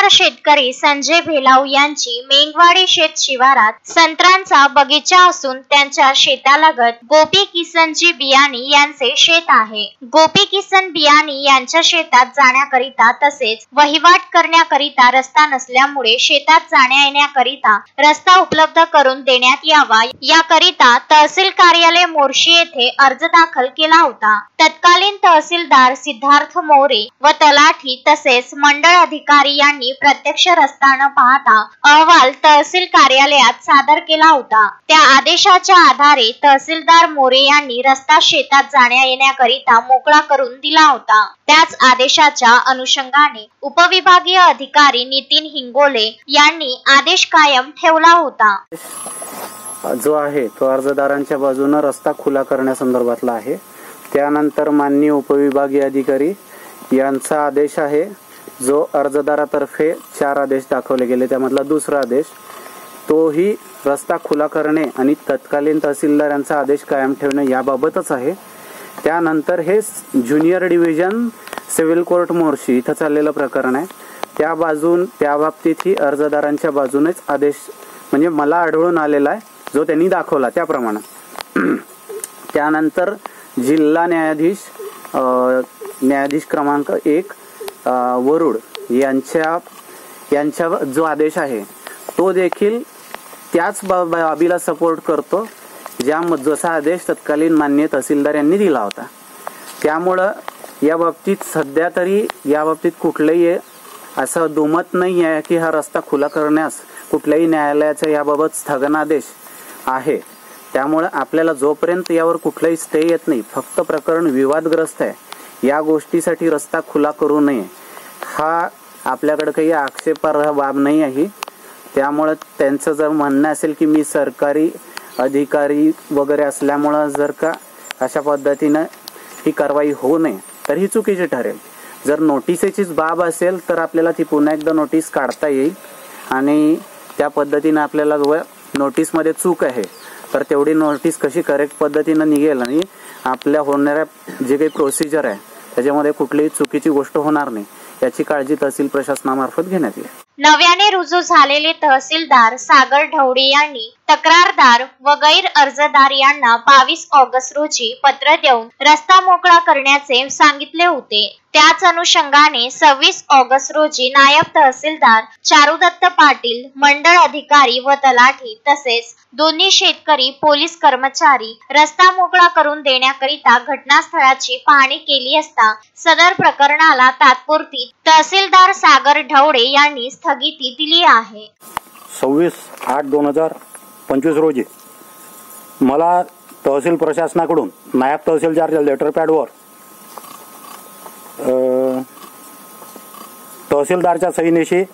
तक्रारदार शेतकरी संजय भेलाव यांची मेंगवाडी शेत शिवारात संत्र्यांचा बगीचा असून त्यांच्या शेतालगत गोपी किसनजी बियाणी यांचे शेत आहे। गोपी किसन बियाणी यांच्या शेतात जाण्याकरिता तसेच वहिवाट करण्याकरिता रस्ता नसल्यामुळे शेतात जाण्या येण्याकरिता रस्ता उपलब्ध करून देण्यात यावा याकरिता तहसील कार्यालय मोर्शी येथे अर्ज दाखल केला होता। तत्कालीन तहसीलदार सिद्धार्थ मोरे व तलाठी तसेच मंडळ अधिकारी यांनी प्रत्यक्ष रस्ता न पाहता अहवाल तहसील कार्यालयात सादर केला होता। त्या आदेशाच्या आधारे तहसीलदार मोरे यांनी रस्ता शेतात जाण्या येण्याकरिता मोकळा करून दिला होता। त्याच आदेशाच्या अनुषंगाने उपविभागीय अधिकारी नितीन हिंगोले यांनी आदेश कायम ठेवला होता। जो आहे तो अर्जदारांच्या बाजूने रस्ता खुला करण्यासंदर्भातला आहे। त्यानंतर माननीय उपविभागीय अधिकारी यांचा आदेश आहे जो अर्जदारातर्फे 4 आदेश दाखवले गेले त्यामधला दुसरा आदेश तोही रस्ता खुला करणे आणि तत्कालीन तहसीलदार यांचा आदेश कायम ठेवणे याबाबतच आहे। त्यानंतर हे junior division civil court Morshi इथं चाललेलं प्रकरण आहे। त्या बाबतीतही अर्जदारांच्या बाजूनेच आदेश म्हणजे मला आढळून आलेला आहे जो त्यांनी दाखवला त्याप्रमाणे। त्यानंतर जिल्हा न्यायाधीश क्रमांक 1 वरुड यांच्या जो आदेश आहे तो देखील त्याच बाबीला सपोर्ट करतो जसा आदेश तत्कालीन माननीय तहसीलदार यांनी दिला होता। त्यामुळं या बाबतीत सध्या तरी या बाबतीत कुठलंही असं दुमत नाही आहे की हा रस्ता खुला करण्यास कुठल्याही न्यायालयाचा याबाबत स्थगनादेश आहे। त्यामुळे आपल्याला जोपर्यंत यावर कुठलाही स्टे येत नाही फक्त प्रकरण विवादग्रस्त आहे या गोष्टीसाठी रस्ता खुला करू नये हा आपल्याकडे काही आक्षेपार्ह बाब नाही आहे। त्यामुळे त्यांचं जर म्हणणं असेल की मी सरकारी अधिकारी वगैरे असल्यामुळे जर का अशा पद्धतीने ही कारवाई होऊ नये तर ही चुकीची ठरेल। जर नोटीसचीच बाब असेल तर आपल्याला ती पुन्हा एकदा नोटीस काढता येईल आणि त्या पद्धतीने आपल्याला नोटीसमध्ये चूक आहे तर तेवढी नोटीस कशी करेक्ट पद्धतीने निघेल आणि आपल्या होणाऱ्या जे काही प्रोसिजर आहे त्याच्यामध्ये कुठलीही चुकीची गोष्ट होणार नाही याची काळजी तहसील प्रशासनामार्फत घेण्यात येईल। नव्याने रुजू झालेले तहसीलदार सागर ढवळे यांनी तक्रारदार व गैर अर्जदार यांना 22 ऑगस्ट रोजी पत्र देऊन रस्ता मोकळा करण्याचे सांगितले होते। त्याच अनुषंगाने 26 ऑगस्ट रोजी नायब तहसीलदार चारुदत्त पाटील, मंडळ अधिकारी व तलाठी तसेच दोन्ही शेतकरी पोलीस कर्मचारी रस्ता मोकळा करून देण्याकरिता घटनास्थळाची पाहणी केली असता सदर प्रकरणाला तात्पुरती तहसीलदार सागर ढवळे यांनी स्थगिती दिली आहे। 26/8/2025 रोजी मला तहसील प्रशासनाकडून नायब तहसीलदारच्या लेटर पॅडवर तहसीलदारच्या सहीनिशी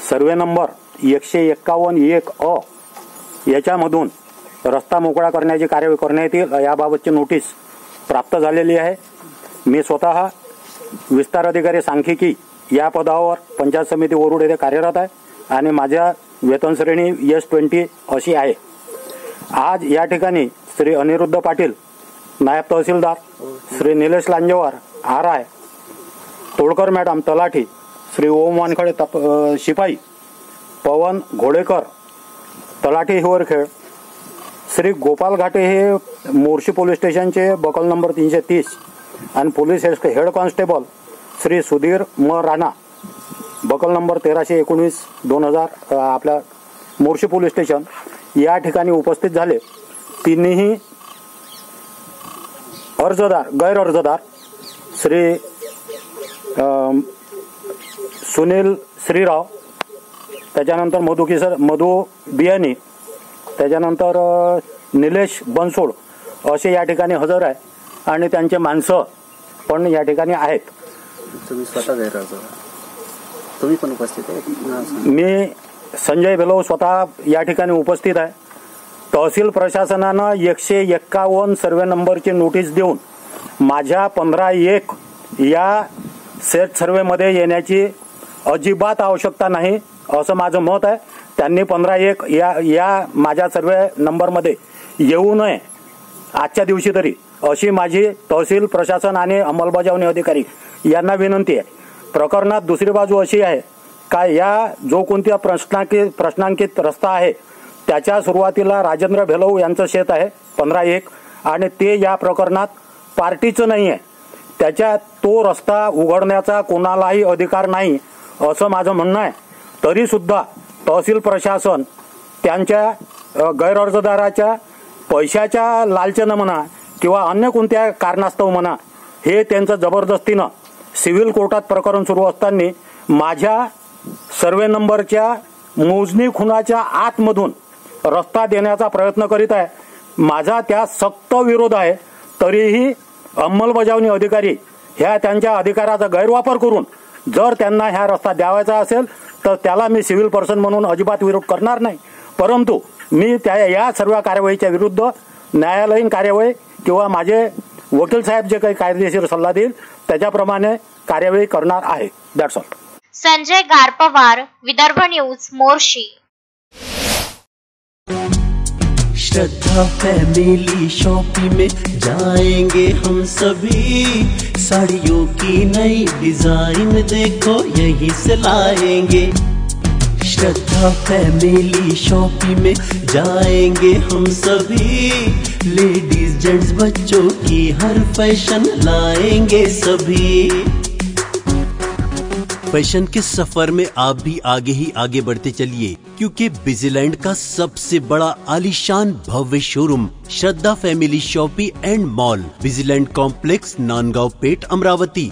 सर्वे नंबर 151-1 याच्यामधून रस्ता मोकळा करण्याची कार्यवाही करण्यात येईल याबाबतची नोटीस प्राप्त झालेली आहे। मी स्वतः विस्तार अधिकारी सांख्यिकी या पदावर पंचायत समिती वरुड येथे कार्यरत आहे आणि माझ्या वेतन श्रेणी S20 अशी आहे। आज या ठिकाणी श्री अनिरुद्ध पाटील नायब तहसीलदार, श्री निलेश लांजेवार RI, तोडकर मॅडम तलाठी, श्री ओम वानखडे शिपाई, पवन घोडेकर तलाठी हिवरखेड, श्री गोपाल घाटे हे मोर्शी पोलीस स्टेशनचे बकल नंबर 330 आणि police head constable Shri Sudhir म राणा बकल नंबर 1319/2000 आपल्या मोर्शी पोलीस स्टेशन या ठिकाणी उपस्थित झाले। तिन्ही गैर अर्जदार श्री सुनील श्रीराव, त्याच्यानंतर मधु बियाणी, त्याच्यानंतर निलेश बनसोड असे या ठिकाणी हजर आहे आणि त्यांचे माणसं पण या ठिकाणी आहेत। तुम्ही स्वतः गैर अर्जदार, तुम्ही पण उपस्थित आहे? मी संजय भेलाव स्वतः या ठिकाणी उपस्थित आहे। तहसील प्रशासनानं 151 सर्वे नंबरची नोटीस देऊन माझ्या 15/1 या सेट सर्वेमध्ये येण्याची अजिबात आवश्यकता नाही असं माझं मत आहे। त्यांनी 15/1 या माझ्या सर्वे नंबरमध्ये येऊ नये आजच्या दिवशी तरी अशी माझी तहसील प्रशासन आणि अंमलबजावणी अधिकारी यांना विनंती आहे। प्रकरणात दुसरी बाजू अशी आहे काय या जो कोणत्या प्रश्नांकित रस्ता आहे त्याच्या सुरुवातीला राजेंद्र भेलऊ यांचं शेत आहे 15-1 आणि ते या प्रकरणात पार्टीचं नाही आहे. त्याच्यात तो रस्ता उघडण्याचा कोणालाही अधिकार नाही असं माझं म्हणणं आहे. तरी सुद्धा तहसील प्रशासन त्यांच्या गैरअर्जदाराच्या पैशाच्या लालचेनं म्हणा किंवा अन्य कोणत्या कारणास्तव म्हणा हे त्यांचं जबरदस्तीनं सिव्हिल कोर्टात प्रकरण सुरू असताना माझ्या सर्वे नंबरच्या मोजणी खुणाच्या आतमधून रस्ता देण्याचा प्रयत्न करीत आहे. माझा त्या सक्त विरोध आहे. तरीही अंमलबजावणी अधिकारी ह्या त्यांच्या अधिकाराचा गैरवापर करून जर त्यांना ह्या रस्ता द्यावायचा असेल तर त्याला मी सिव्हिल पर्सन म्हणून अजिबात विरोध करणार नाही. परंतु मी या सर्व कारवाईच्या विरुद्ध न्यायालयीन कार्यवाही किंवा माझे वकील साहेब जे काही कायदेशीर सल्ला देईल त्याच्याप्रमाणे कार्यवाही करणार आहे. That's all. Sanjay Garpawar, Vidarbha news, Morshi. Shraddha family shopping में जाएंगे हम सभी, साड़ियों की नई डिजाइन देखो यहीं से लाएंगे. श्रद्धा फैमिली शॉपिंग में जाएंगे हम सभी, लेडीज जेंट्स बच्चों की हर फैशन लाएंगे सभी. फैशन के सफर में आप भी आगे ही आगे बढ़ते चलिए, क्योंकि बिजीलैंड का सबसे बड़ा आलीशान भव्य showroom Shraddha family shopping and mall, Busyland complex, Nandgaon Peth, Amravati.